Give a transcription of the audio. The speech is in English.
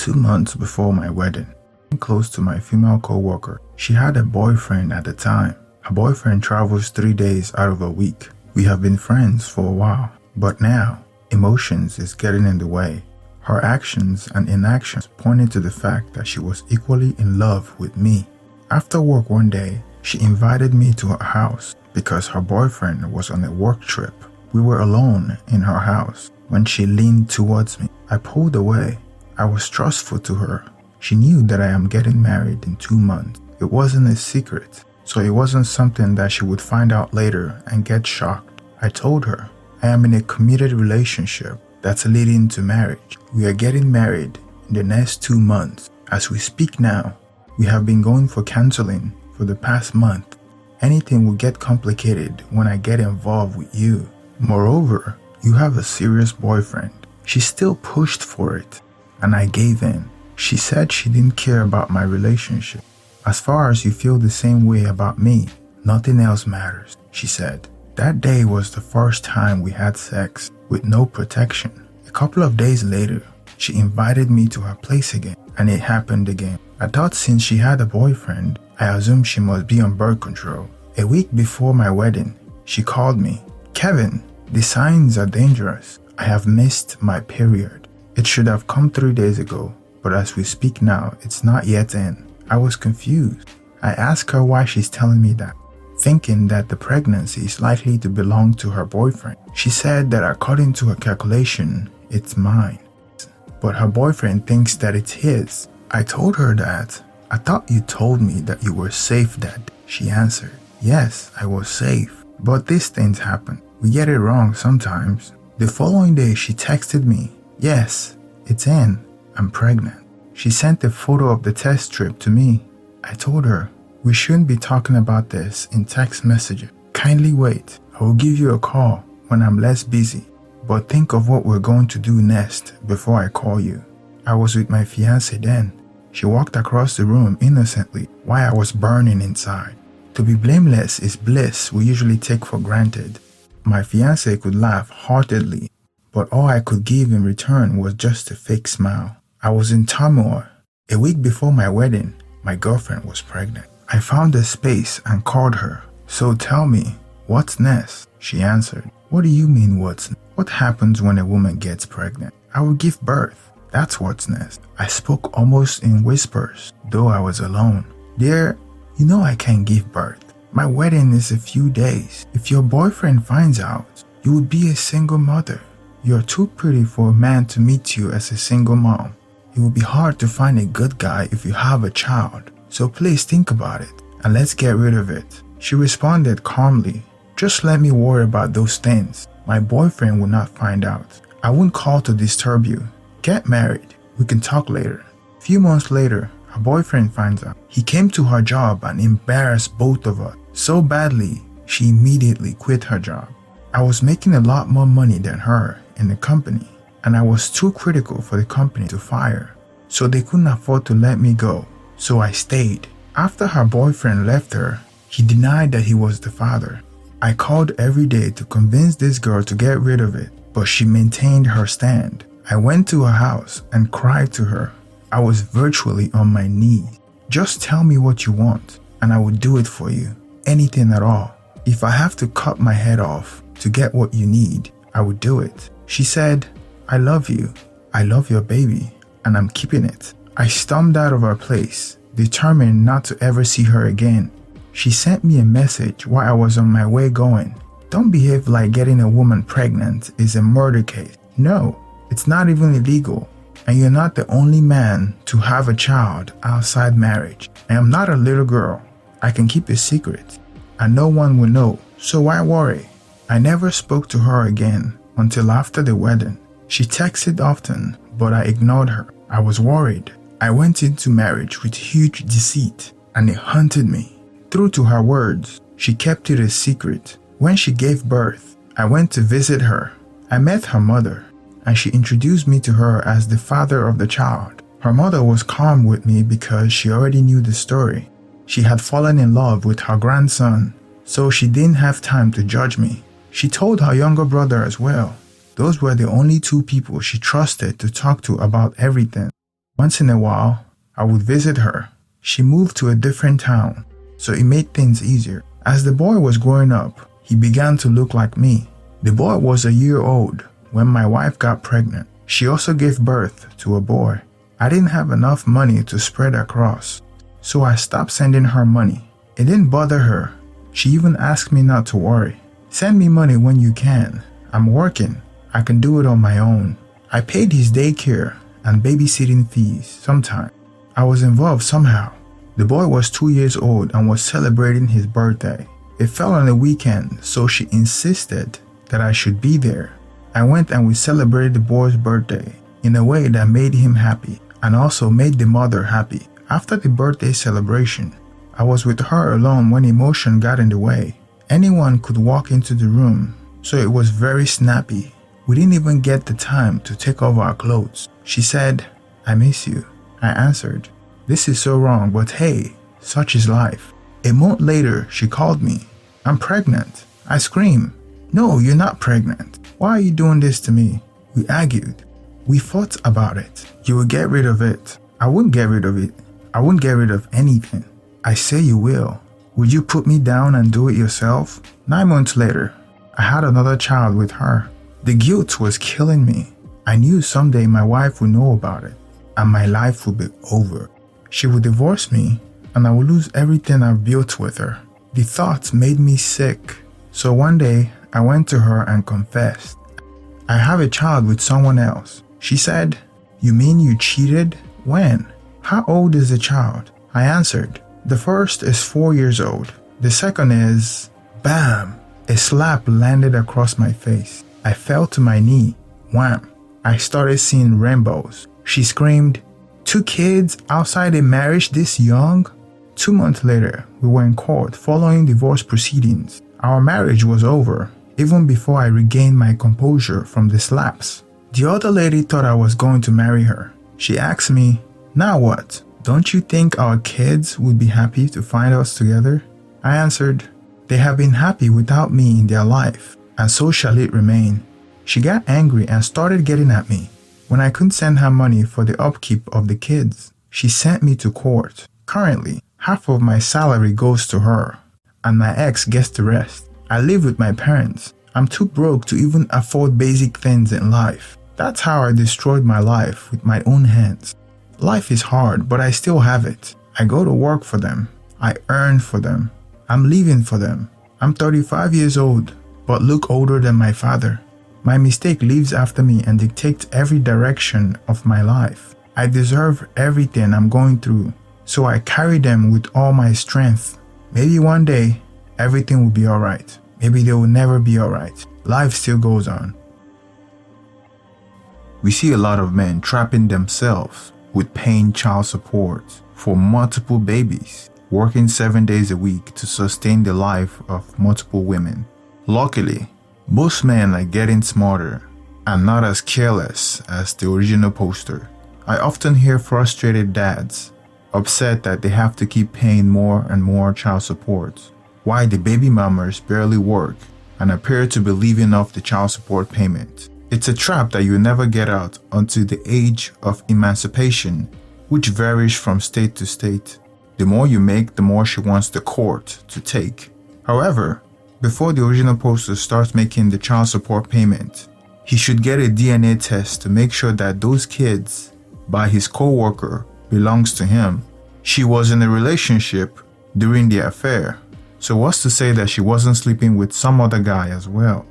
2 months before my wedding, close to my female co-worker. She had a boyfriend at the time. Her boyfriend travels 3 days out of a week. We have been friends for a while, but now emotions is getting in the way. Her actions and inactions pointed to the fact that she was equally in love with me. After work one day, she invited me to her house because her boyfriend was on a work trip. We were alone in her house when she leaned towards me. I pulled away. I was trustful to her. She knew that I am getting married in 2 months. It wasn't a secret, so it wasn't something that she would find out later and get shocked. I told her, I am in a committed relationship that's leading to marriage. We are getting married in the next 2 months. As we speak now, we have been going for counseling for the past month. Anything will get complicated when I get involved with you. Moreover, you have a serious boyfriend. She still pushed for it, and I gave in. She said she didn't care about my relationship. As far as you feel the same way about me, nothing else matters, she said. That day was the first time we had sex with no protection. A couple of days later, she invited me to her place again, and it happened again. I thought since she had a boyfriend, I assumed she must be on birth control. A week before my wedding, she called me. Kevin, the signs are dangerous. I have missed my period. It should have come 3 days ago, but as we speak now, it's not yet in. I was confused. I asked her why she's telling me that, thinking that the pregnancy is likely to belong to her boyfriend. She said that according to her calculation, it's mine, but her boyfriend thinks that it's his. I told her that. I thought you told me that you were safe that day. She answered, yes, I was safe, but these things happen. We get it wrong sometimes. The following day, she texted me, yes, it's in. I'm pregnant. She sent a photo of the test strip to me. I told her, we shouldn't be talking about this in text messaging. Kindly wait. I will give you a call when I'm less busy, but think of what we're going to do next before I call you. I was with my fiancée then. She walked across the room innocently while I was burning inside. To be blameless is bliss we usually take for granted. My fiancé could laugh heartedly, but all I could give in return was just a fake smile. I was in turmoil. A week before my wedding, my girlfriend was pregnant. I found a space and called her. So tell me, what's next? She answered, what do you mean what's next? What happens when a woman gets pregnant? I will give birth. That's what's next. I spoke almost in whispers, though I was alone. Dear, you know I can't give birth. My wedding is a few days. If your boyfriend finds out, you would be a single mother. You're too pretty for a man to meet you as a single mom. It will be hard to find a good guy if you have a child. So please think about it and let's get rid of it. She responded calmly, just let me worry about those things. My boyfriend will not find out. I won't call to disturb you. Get married. We can talk later. A few months later, her boyfriend finds out. He came to her job and embarrassed both of us so badly, she immediately quit her job. I was making a lot more money than her in the company, and I was too critical for the company to fire, so they couldn't afford to let me go. So I stayed. After her boyfriend left her, he denied that he was the father. I called every day to convince this girl to get rid of it, but she maintained her stand. I went to her house and cried to her. I was virtually on my knees. Just tell me what you want, and I will do it for you. Anything at all. If I have to cut my head off to get what you need, I will do it. She said, I love you. I love your baby, and I'm keeping it. I stormed out of her place, determined not to ever see her again. She sent me a message while I was on my way going. Don't behave like getting a woman pregnant is a murder case. No, it's not even illegal. And you're not the only man to have a child outside marriage. I am not a little girl. I can keep a secret, and no one will know, so why worry? I never spoke to her again until after the wedding. She texted often, but I ignored her. I was worried. I went into marriage with huge deceit, and it haunted me. True to her words, she kept it a secret. When she gave birth, I went to visit her. I met her mother, and she introduced me to her as the father of the child. Her mother was calm with me because she already knew the story. She had fallen in love with her grandson, so she didn't have time to judge me. She told her younger brother as well. Those were the only two people she trusted to talk to about everything. Once in a while, I would visit her. She moved to a different town, so it made things easier. As the boy was growing up, he began to look like me. The boy was a year old when my wife got pregnant. She also gave birth to a boy. I didn't have enough money to spread across, so I stopped sending her money. It didn't bother her. She even asked me not to worry. Send me money when you can. I'm working. I can do it on my own. I paid his daycare and babysitting fees sometimes. I was involved somehow. The boy was 2 years old and was celebrating his birthday. It fell on a weekend, so she insisted that I should be there. I went and we celebrated the boy's birthday in a way that made him happy and also made the mother happy. After the birthday celebration, I was with her alone when emotion got in the way. Anyone could walk into the room, so it was very snappy. We didn't even get the time to take off our clothes. She said, "I miss you." I answered, "This is so wrong, but hey, such is life." A month later, she called me. "I'm pregnant." I screamed, "No, you're not pregnant. Why are you doing this to me?" We argued. We fought about it. "You will get rid of it." I wouldn't get rid of it. I wouldn't get rid of anything. I say you will. Would you put me down and do it yourself? 9 months later, I had another child with her. The guilt was killing me. I knew someday my wife would know about it, and my life would be over. She would divorce me, and I would lose everything I've built with her. The thoughts made me sick. So one day, I went to her and confessed. "I have a child with someone else." She said, "You mean you cheated? When? How old is the child?" I answered, "The first is 4 years old. The second is..." Bam! A slap landed across my face. I fell to my knee. Wham! I started seeing rainbows. She screamed, "2 kids outside a marriage this young?" 2 months later, we were in court following divorce proceedings. Our marriage was over, even before I regained my composure from the slaps. The other lady thought I was going to marry her. She asked me, "Now what? Don't you think our kids would be happy to find us together?" I answered, "They have been happy without me in their life, and so shall it remain." She got angry and started getting at me. When I couldn't send her money for the upkeep of the kids, she sent me to court. Currently, half of my salary goes to her, and my ex gets the rest. I live with my parents. I'm too broke to even afford basic things in life. That's how I destroyed my life with my own hands. Life is hard, but I still have it. I go to work for them. I earn for them. I'm living for them. I'm 35 years old, but look older than my father. My mistake lives after me and dictates every direction of my life. I deserve everything I'm going through, so I carry them with all my strength. Maybe one day, everything will be alright. Maybe they will never be alright. Life still goes on. We see a lot of men trapping themselves with paying child support for multiple babies, working 7 days a week to sustain the life of multiple women. Luckily, most men are getting smarter and not as careless as the original poster. I often hear frustrated dads upset that they have to keep paying more and more child support, while the baby mamas barely work and appear to be living off the child support payment. It's a trap that you'll never get out until the age of emancipation, which varies from state to state. The more you make, the more she wants the court to take. However, before the original poster starts making the child support payment, he should get a DNA test to make sure that those kids by his co-worker belongs to him. She was in a relationship during the affair, so what's to say that she wasn't sleeping with some other guy as well?